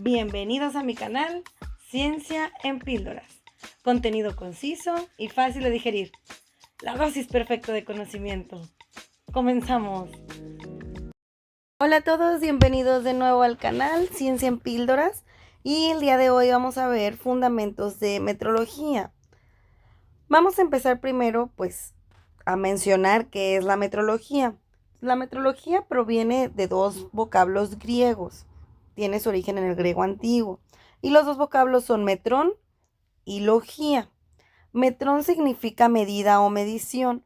Bienvenidos a mi canal Ciencia en Píldoras. Contenido conciso y fácil de digerir. La dosis perfecta de conocimiento. Comenzamos. Hola a todos, bienvenidos de nuevo al canal Ciencia en Píldoras. Y el día de hoy vamos a ver fundamentos de metrología. Vamos a empezar primero, pues, a mencionar qué es la metrología. La metrología proviene de dos vocablos griegos. Tiene su origen en el griego antiguo. Y los dos vocablos son metrón y logía. Metrón significa medida o medición.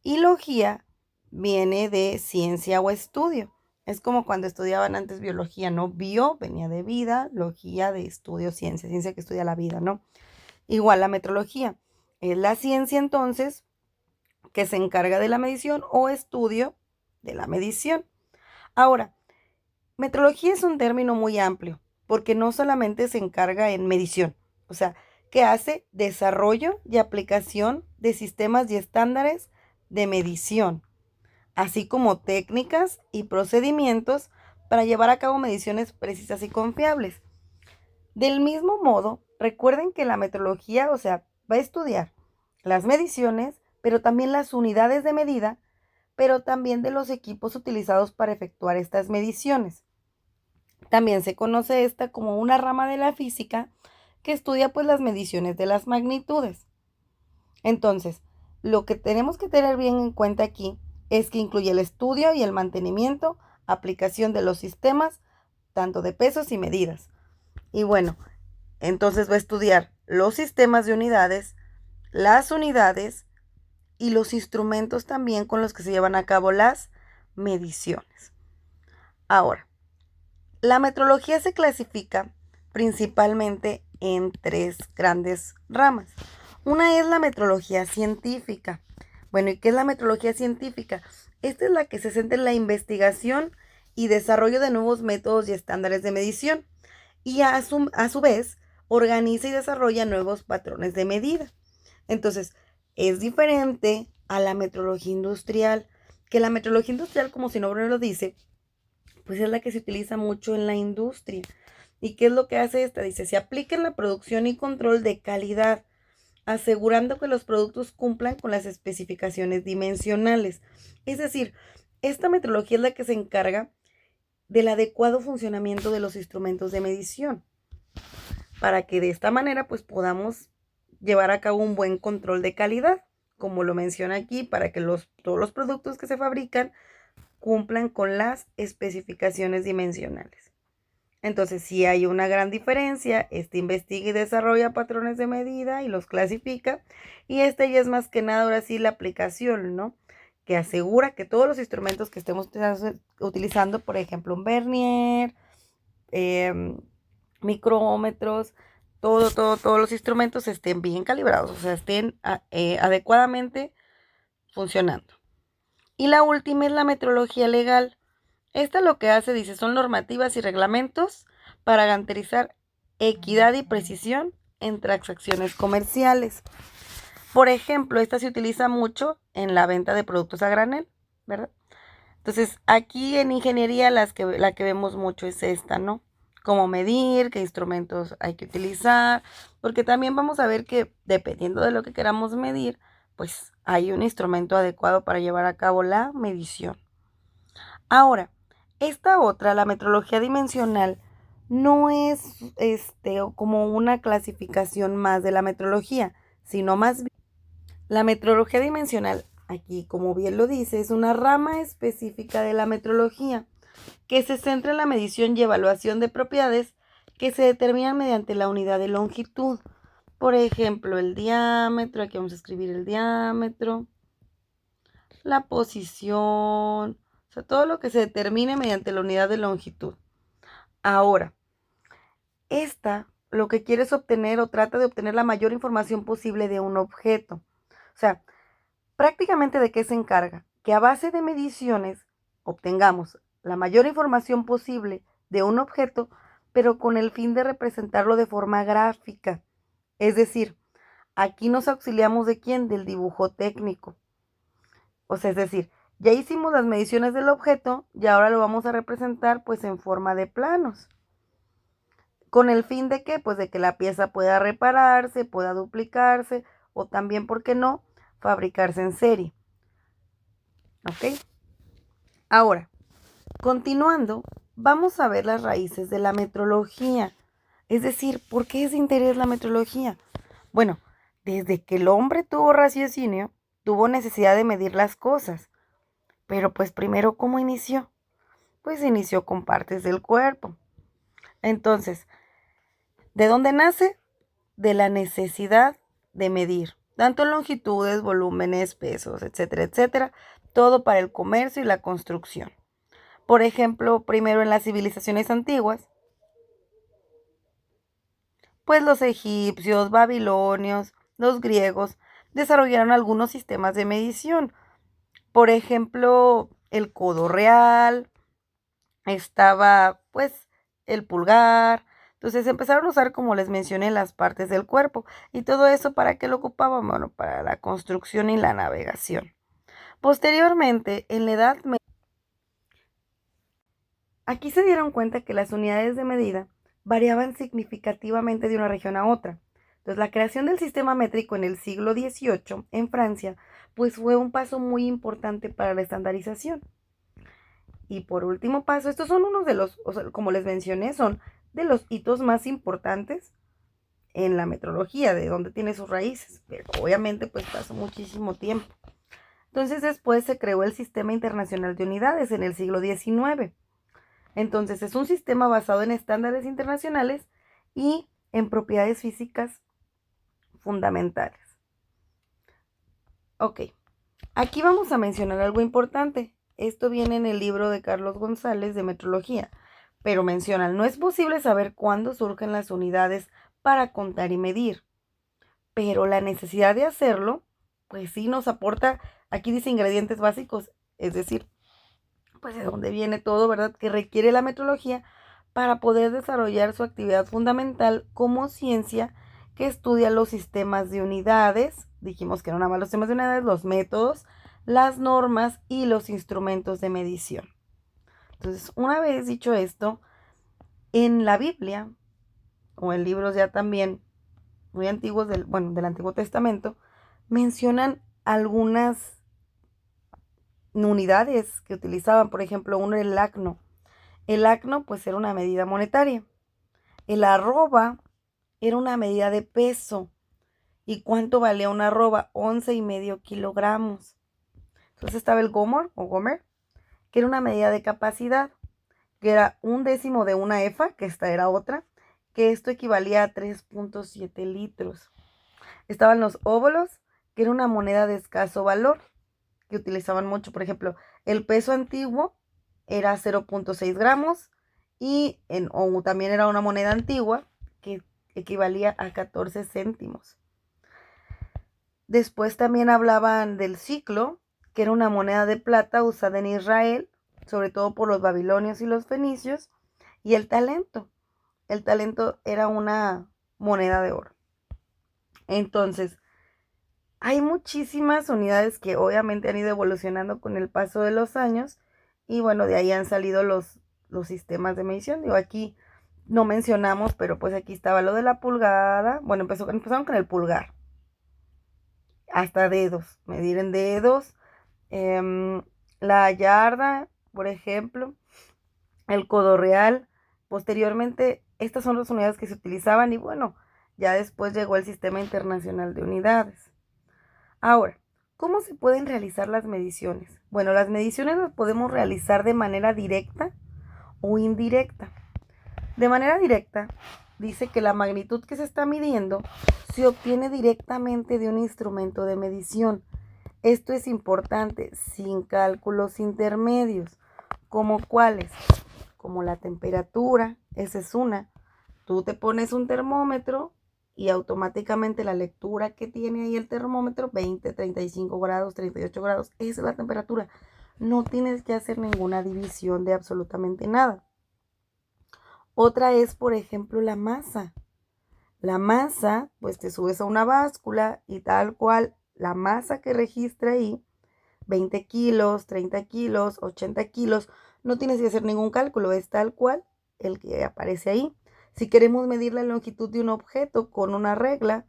Y logía viene de ciencia o estudio. Es como cuando estudiaban antes biología, ¿no? Bio venía de vida, logía de estudio, ciencia que estudia la vida, ¿no? Igual la metrología. Es la ciencia entonces que se encarga de la medición o estudio de la medición. Ahora, metrología es un término muy amplio porque no solamente se encarga en medición, o sea, que hace desarrollo y aplicación de sistemas y estándares de medición, así como técnicas y procedimientos para llevar a cabo mediciones precisas y confiables. Del mismo modo, recuerden que la metrología, o sea, va a estudiar las mediciones, pero también las unidades de medida, pero también de los equipos utilizados para efectuar estas mediciones. También se conoce esta como una rama de la física que estudia pues las mediciones de las magnitudes. Entonces, lo que tenemos que tener bien en cuenta aquí es que incluye el estudio y el mantenimiento, aplicación de los sistemas, tanto de pesos y medidas. Y bueno, entonces va a estudiar los sistemas de unidades, las unidades y los instrumentos también con los que se llevan a cabo las mediciones. Ahora, la metrología se clasifica principalmente en tres grandes ramas. Una es la metrología científica. Bueno, ¿y qué es la metrología científica? Esta es la que se centra en la investigación y desarrollo de nuevos métodos y estándares de medición y a su vez organiza y desarrolla nuevos patrones de medida. Entonces, es diferente a la metrología industrial, que la metrología industrial, como su nombre lo dice, pues es la que se utiliza mucho en la industria. ¿Y qué es lo que hace esta? Dice, se aplica en la producción y control de calidad, asegurando que los productos cumplan con las especificaciones dimensionales. Es decir, esta metrología es la que se encarga del adecuado funcionamiento de los instrumentos de medición, para que de esta manera pues podamos llevar a cabo un buen control de calidad, como lo menciona aquí, para que todos los productos que se fabrican cumplan con las especificaciones dimensionales. Entonces, si hay una gran diferencia, investiga y desarrolla patrones de medida y los clasifica. Y ya es más que nada ahora sí la aplicación, ¿no? Que asegura que todos los instrumentos que estemos utilizando, por ejemplo, un vernier, micrómetros, todos los instrumentos estén bien calibrados, o sea, estén adecuadamente funcionando. Y la última es la metrología legal. Esta lo que hace, dice, son normativas y reglamentos para garantizar equidad y precisión en transacciones comerciales. Por ejemplo, esta se utiliza mucho en la venta de productos a granel, ¿verdad? Entonces, aquí en ingeniería la que vemos mucho es esta, ¿no? Cómo medir, qué instrumentos hay que utilizar, porque también vamos a ver que dependiendo de lo que queramos medir, pues hay un instrumento adecuado para llevar a cabo la medición. Ahora, esta otra, la metrología dimensional, no es como una clasificación más de la metrología, sino más bien la metrología dimensional, aquí como bien lo dice, es una rama específica de la metrología que se centra en la medición y evaluación de propiedades que se determinan mediante la unidad de longitud. Por ejemplo, el diámetro, aquí vamos a escribir el diámetro, la posición, o sea, todo lo que se determine mediante la unidad de longitud. Ahora, esta lo que quiere es obtener o trata de obtener la mayor información posible de un objeto. O sea, prácticamente de qué se encarga, que a base de mediciones obtengamos la mayor información posible de un objeto, pero con el fin de representarlo de forma gráfica. Es decir, aquí nos auxiliamos de quién, del dibujo técnico. O sea, es decir, ya hicimos las mediciones del objeto y ahora lo vamos a representar pues en forma de planos. ¿Con el fin de qué? Pues de que la pieza pueda repararse, pueda duplicarse o también, ¿por qué no?, fabricarse en serie. ¿Ok? Ahora, continuando, vamos a ver las raíces de la metrología. Es decir, ¿por qué es de interés la metrología? Bueno, desde que el hombre tuvo raciocinio, tuvo necesidad de medir las cosas. Pero pues primero, ¿cómo inició? Pues inició con partes del cuerpo. Entonces, ¿de dónde nace? De la necesidad de medir, tanto longitudes, volúmenes, pesos, etcétera, etcétera, todo para el comercio y la construcción. Por ejemplo, primero en las civilizaciones antiguas, pues los egipcios, babilonios, los griegos desarrollaron algunos sistemas de medición. Por ejemplo, el codo real, estaba pues el pulgar. Entonces empezaron a usar, como les mencioné, las partes del cuerpo. ¿Y todo eso para qué lo ocupaban? Bueno, para la construcción y la navegación. Posteriormente, en la Edad Media, aquí se dieron cuenta que las unidades de medida variaban significativamente de una región a otra. Entonces, la creación del sistema métrico en el siglo XVIII en Francia, pues fue un paso muy importante para la estandarización. Y por último paso, estos son unos de los, o sea, como les mencioné, son de los hitos más importantes en la metrología, de donde tiene sus raíces, pero obviamente pues pasó muchísimo tiempo. Entonces después se creó el Sistema Internacional de Unidades en el siglo XIX. Entonces es un sistema basado en estándares internacionales y en propiedades físicas fundamentales. Ok, aquí vamos a mencionar algo importante. Esto viene en el libro de Carlos González de Metrología, pero mencionan, no es posible saber cuándo surgen las unidades para contar y medir, pero la necesidad de hacerlo, pues sí nos aporta, aquí dice ingredientes básicos, es decir, pues de dónde viene todo, ¿verdad?, que requiere la metrología para poder desarrollar su actividad fundamental como ciencia que estudia los sistemas de unidades. Dijimos que no nada más los sistemas de unidades, los métodos, las normas y los instrumentos de medición. Entonces, una vez dicho esto, en la Biblia, o en libros ya también muy antiguos del Antiguo Testamento, mencionan algunas unidades que utilizaban. Por ejemplo, uno era el acno. El acno pues era una medida monetaria. El arroba era una medida de peso. ¿Y cuánto valía una arroba? 11,5 kilogramos. Entonces estaba el gomer, que era una medida de capacidad, que era 1/10 de una efa, que esta era otra, que esto equivalía a 3,7 litros. Estaban los óbolos, que era una moneda de escaso valor, que utilizaban mucho. Por ejemplo, el peso antiguo era 0,6 gramos o también era una moneda antigua que equivalía a 14 céntimos. Después también hablaban del ciclo, que era una moneda de plata usada en Israel, sobre todo por los babilonios y los fenicios, y el talento. El talento era una moneda de oro. Entonces, hay muchísimas unidades que obviamente han ido evolucionando con el paso de los años y bueno, de ahí han salido los sistemas de medición. Digo, aquí no mencionamos, pero pues aquí estaba lo de la pulgada. Bueno, empezaron con el pulgar. Hasta dedos, medir en dedos. La yarda, por ejemplo, el codo real. Posteriormente, estas son las unidades que se utilizaban y bueno, ya después llegó el Sistema Internacional de Unidades. Ahora, ¿cómo se pueden realizar las mediciones? Bueno, las mediciones las podemos realizar de manera directa o indirecta. De manera directa, dice que la magnitud que se está midiendo se obtiene directamente de un instrumento de medición. Esto es importante, sin cálculos intermedios. ¿Como cuáles? Como la temperatura, esa es una. Tú te pones un termómetro y automáticamente la lectura que tiene ahí el termómetro, 20, 35 grados, 38 grados, esa es la temperatura. No tienes que hacer ninguna división de absolutamente nada. Otra es, por ejemplo, la masa. La masa, pues te subes a una báscula y tal cual, la masa que registra ahí, 20 kilos, 30 kilos, 80 kilos, no tienes que hacer ningún cálculo, es tal cual el que aparece ahí. Si queremos medir la longitud de un objeto con una regla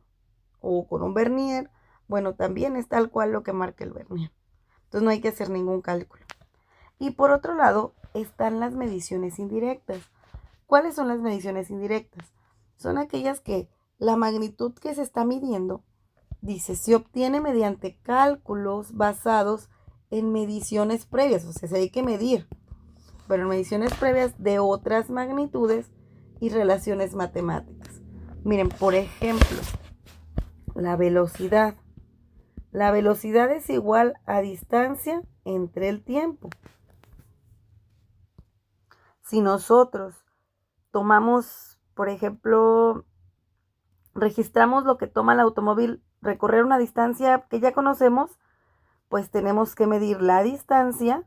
o con un vernier, bueno, también es tal cual lo que marca el vernier. Entonces no hay que hacer ningún cálculo. Y por otro lado están las mediciones indirectas. ¿Cuáles son las mediciones indirectas? Son aquellas que la magnitud que se está midiendo, dice, se obtiene mediante cálculos basados en mediciones previas. O sea, se hay que medir, pero en mediciones previas de otras magnitudes y relaciones matemáticas. Miren, por ejemplo, la velocidad. La velocidad es igual a distancia entre el tiempo. Si nosotros tomamos, por ejemplo, registramos lo que toma el automóvil recorrer una distancia que ya conocemos, pues tenemos que medir la distancia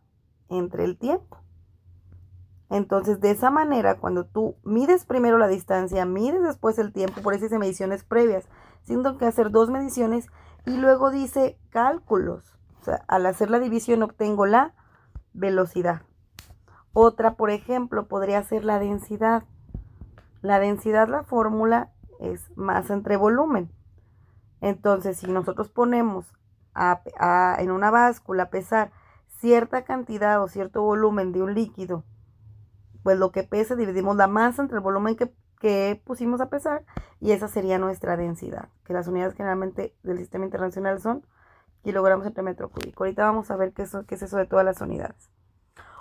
entre el tiempo. Entonces, de esa manera, cuando tú mides primero la distancia, mides después el tiempo, por eso dice mediciones previas, siendo que hacer 2 mediciones y luego dice cálculos. O sea, al hacer la división obtengo la velocidad. Otra, por ejemplo, podría ser la densidad. La densidad, la fórmula es masa entre volumen. Entonces, si nosotros ponemos en una báscula a pesar cierta cantidad o cierto volumen de un líquido, pues lo que pesa dividimos la masa entre el volumen que pusimos a pesar y esa sería nuestra densidad, que las unidades generalmente del sistema internacional son kilogramos entre metro cúbico. Ahorita vamos a ver qué es eso de todas las unidades.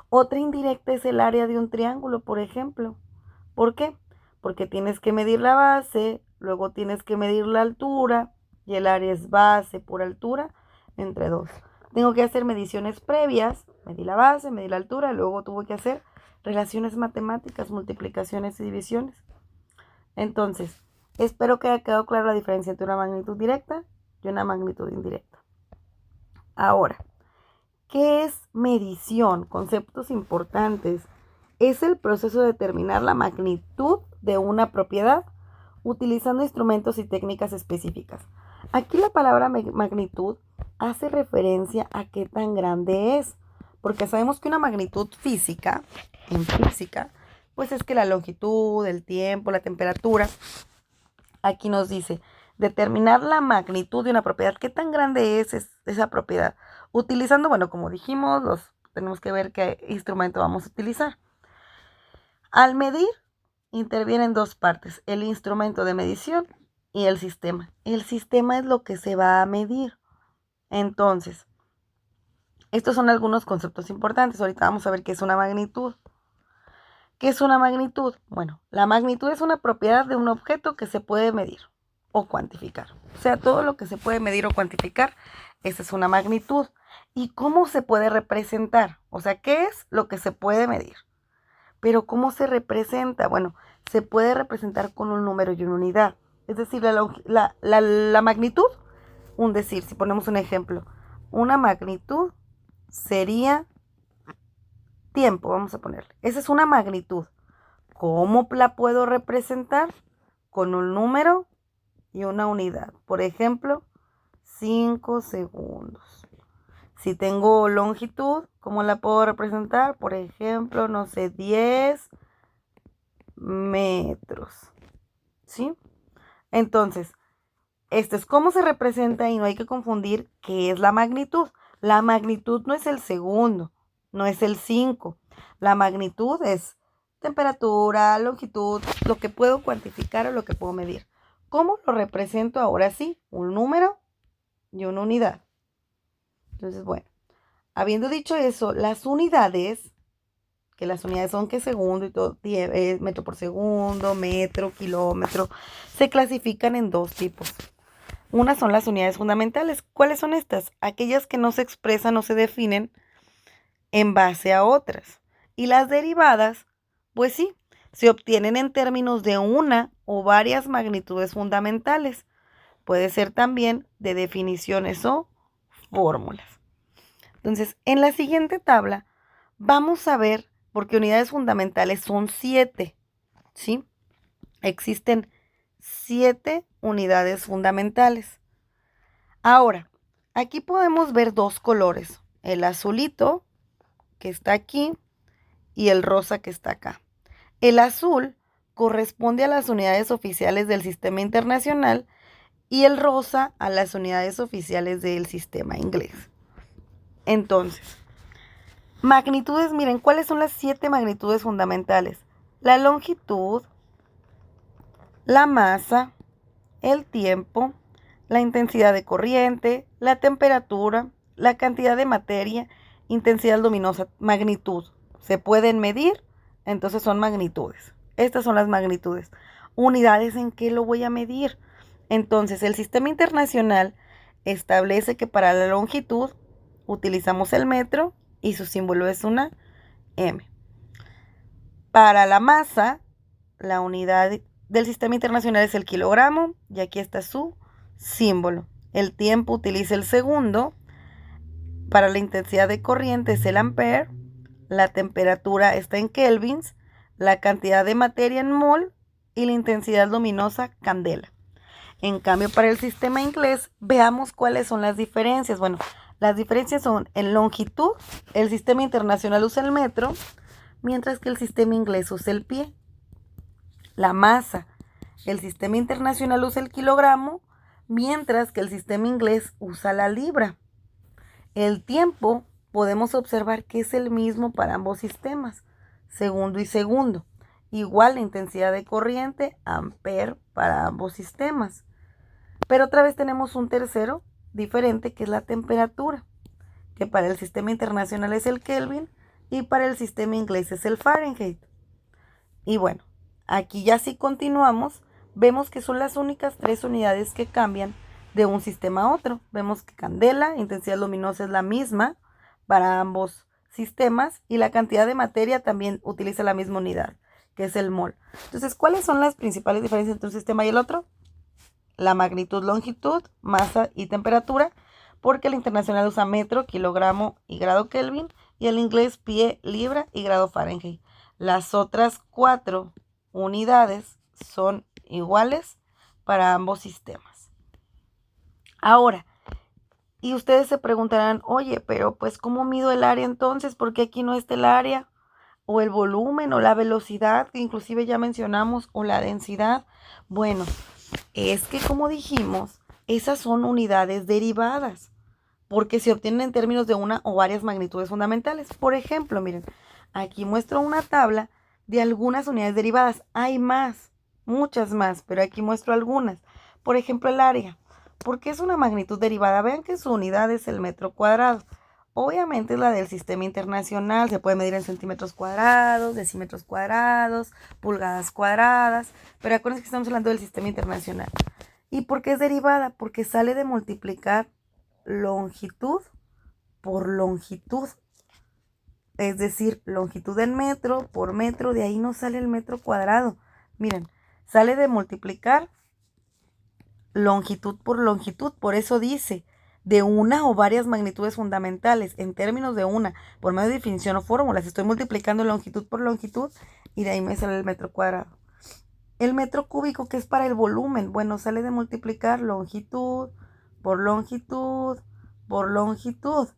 Otra indirecta es el área de un triángulo, por ejemplo. ¿Por qué? Porque tienes que medir la base, luego tienes que medir la altura y el área es base por altura entre 2. Tengo que hacer mediciones previas, medí la base, medí la altura, luego tuve que hacer relaciones matemáticas, multiplicaciones y divisiones. Entonces, espero que haya quedado clara la diferencia entre una magnitud directa y una magnitud indirecta. Ahora, ¿qué es medición? Conceptos importantes. Es el proceso de determinar la magnitud de una propiedad utilizando instrumentos y técnicas específicas. Aquí la palabra magnitud hace referencia a qué tan grande es, porque sabemos que una magnitud física, en física, pues es que la longitud, el tiempo, la temperatura. Aquí nos dice determinar la magnitud de una propiedad, qué tan grande es esa propiedad. Utilizando, bueno, como dijimos, tenemos que ver qué instrumento vamos a utilizar. Al medir, intervienen 2 partes, el instrumento de medición y el sistema. El sistema es lo que se va a medir. Entonces, estos son algunos conceptos importantes. Ahorita vamos a ver qué es una magnitud. ¿Qué es una magnitud? Bueno, la magnitud es una propiedad de un objeto que se puede medir o cuantificar. O sea, todo lo que se puede medir o cuantificar, esa es una magnitud. ¿Y cómo se puede representar? O sea, ¿qué es lo que se puede medir? Pero ¿cómo se representa? Bueno, se puede representar con un número y una unidad. Es decir, la magnitud, si ponemos un ejemplo, una magnitud sería tiempo, vamos a ponerle. Esa es una magnitud. ¿Cómo la puedo representar? Con un número y una unidad. Por ejemplo, 5 segundos. Si tengo longitud, ¿cómo la puedo representar? Por ejemplo, no sé, 10 metros. ¿Sí? Entonces, esto es cómo se representa y no hay que confundir qué es la magnitud. La magnitud no es el segundo, no es el 5. La magnitud es temperatura, longitud, lo que puedo cuantificar o lo que puedo medir. ¿Cómo lo represento ahora sí? Un número y una unidad. Entonces, bueno, habiendo dicho eso, las unidades, que las unidades son que segundo y todo, metro por segundo, metro, kilómetro, se clasifican en 2 tipos. Una son las unidades fundamentales. ¿Cuáles son estas? Aquellas que no se expresan o se definen en base a otras. Y las derivadas, pues sí, se obtienen en términos de una o varias magnitudes fundamentales. Puede ser también de definiciones o fórmulas. Entonces, en la siguiente tabla vamos a ver, porque unidades fundamentales son 7, ¿sí? Existen 7 unidades fundamentales. Ahora, aquí podemos ver 2 colores, el azulito que está aquí y el rosa que está acá. El azul corresponde a las unidades oficiales del sistema internacional y el rosa a las unidades oficiales del sistema inglés. Entonces, magnitudes, miren, ¿cuáles son las 7 magnitudes fundamentales? La longitud, la masa, el tiempo, la intensidad de corriente, la temperatura, la cantidad de materia, intensidad luminosa, magnitud. Se pueden medir, entonces son magnitudes. Estas son las magnitudes. Unidades en qué lo voy a medir. Entonces, el sistema internacional establece que para la longitud utilizamos el metro y su símbolo es una M. Para la masa, la unidad del sistema internacional es el kilogramo y aquí está su símbolo. El tiempo utiliza el segundo. Para la intensidad de corriente es el ampere. La temperatura está en kelvins. La cantidad de materia en mol y la intensidad luminosa candela. En cambio, para el sistema inglés, veamos cuáles son las diferencias. Bueno, las diferencias son en longitud, el sistema internacional usa el metro, mientras que el sistema inglés usa el pie. La masa, el sistema internacional usa el kilogramo, mientras que el sistema inglés usa la libra. El tiempo, podemos observar que es el mismo para ambos sistemas, segundo y segundo. Igual la intensidad de corriente, ampere para ambos sistemas. Pero otra vez tenemos un tercero diferente que es la temperatura, que para el sistema internacional es el Kelvin y para el sistema inglés es el Fahrenheit. Y bueno, aquí ya si continuamos, vemos que son las únicas 3 unidades que cambian de un sistema a otro. Vemos que candela, intensidad luminosa es la misma para ambos sistemas y la cantidad de materia también utiliza la misma unidad, que es el mol. Entonces, ¿cuáles son las principales diferencias entre un sistema y el otro? La magnitud, longitud, masa y temperatura, porque el internacional usa metro, kilogramo y grado Kelvin, y el inglés pie, libra y grado Fahrenheit. Las otras 4 unidades son iguales para ambos sistemas. Ahora, y ustedes se preguntarán, oye, pero pues ¿cómo mido el área entonces? ¿Por qué aquí no está el área? O el volumen, o la velocidad, que inclusive ya mencionamos, o la densidad. Bueno, es que como dijimos, esas son unidades derivadas, porque se obtienen en términos de una o varias magnitudes fundamentales. Por ejemplo, miren, aquí muestro una tabla de algunas unidades derivadas. Hay más, muchas más, pero aquí muestro algunas. Por ejemplo, el área. ¿Por qué es una magnitud derivada? Vean que su unidad es el metro cuadrado. Obviamente es la del sistema internacional, se puede medir en centímetros cuadrados, decímetros cuadrados, pulgadas cuadradas, pero acuérdense que estamos hablando del sistema internacional. ¿Y por qué es derivada? Porque sale de multiplicar longitud por longitud, es decir, longitud en metro por metro, de ahí nos sale el metro cuadrado. Miren, sale de multiplicar longitud por longitud, por eso dice de una o varias magnitudes fundamentales, en términos de una, por medio de definición o fórmulas, estoy multiplicando longitud por longitud y de ahí me sale el metro cuadrado. El metro cúbico, que es para el volumen, bueno, sale de multiplicar longitud por longitud por longitud,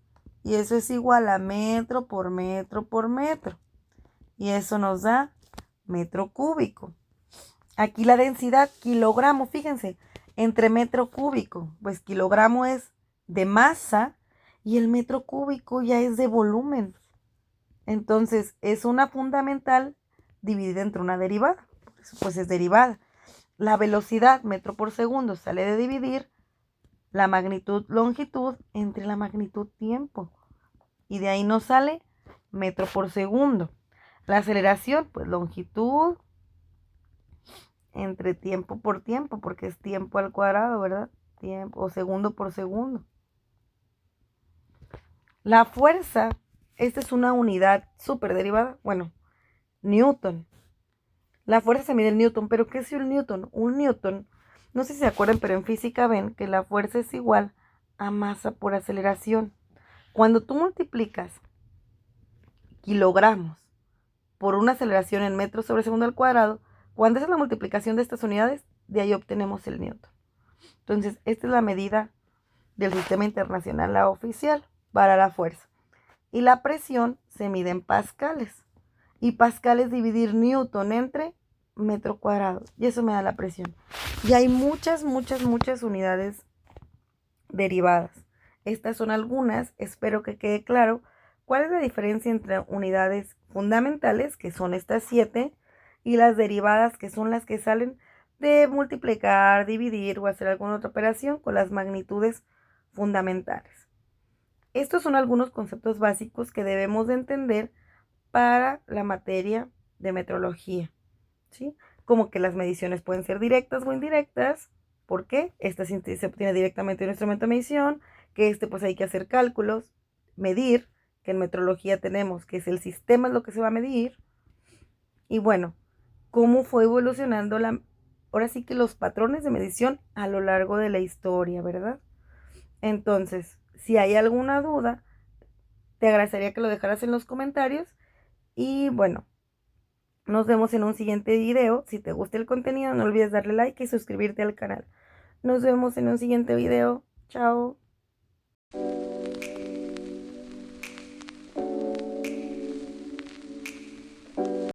y eso es igual a metro por metro por metro, y eso nos da metro cúbico. Aquí la densidad, kilogramo, fíjense, entre metro cúbico, pues kilogramo es de masa y el metro cúbico ya es de volumen. Entonces es una fundamental dividida entre una derivada, por eso pues es derivada. La velocidad, metro por segundo, sale de dividir la magnitud, longitud, entre la magnitud, tiempo. Y de ahí nos sale metro por segundo. La aceleración, pues longitud entre tiempo por tiempo, porque es tiempo al cuadrado, ¿verdad? Tiempo, o segundo por segundo. La fuerza, esta es una unidad súper derivada, bueno, Newton. La fuerza se mide en Newton, pero ¿qué es un Newton? Un Newton, no sé si se acuerdan, pero en física ven que la fuerza es igual a masa por aceleración. Cuando tú multiplicas kilogramos por una aceleración en metros sobre segundo al cuadrado, cuando es la multiplicación de estas unidades, de ahí obtenemos el Newton. Entonces, esta es la medida del sistema internacional, la oficial, para la fuerza. Y la presión se mide en pascales. Y pascal es dividir Newton entre metro cuadrado. Y eso me da la presión. Y hay muchas unidades derivadas. Estas son algunas, espero que quede claro cuál es la diferencia entre unidades fundamentales, que son estas 7, y las derivadas, que son las que salen de multiplicar, dividir o hacer alguna otra operación con las magnitudes fundamentales. Estos son algunos conceptos básicos que debemos de entender para la materia de metrología, ¿sí? Como que las mediciones pueden ser directas o indirectas. ¿Por qué? Esta se obtiene directamente de un instrumento de medición, que pues hay que hacer cálculos, medir, que en metrología tenemos, que es el sistema es lo que se va a medir. Y bueno, cómo fue evolucionando ahora sí que los patrones de medición a lo largo de la historia, ¿verdad? Entonces, si hay alguna duda, te agradecería que lo dejaras en los comentarios. Y bueno, nos vemos en un siguiente video. Si te gusta el contenido, no olvides darle like y suscribirte al canal. Nos vemos en un siguiente video. Chao.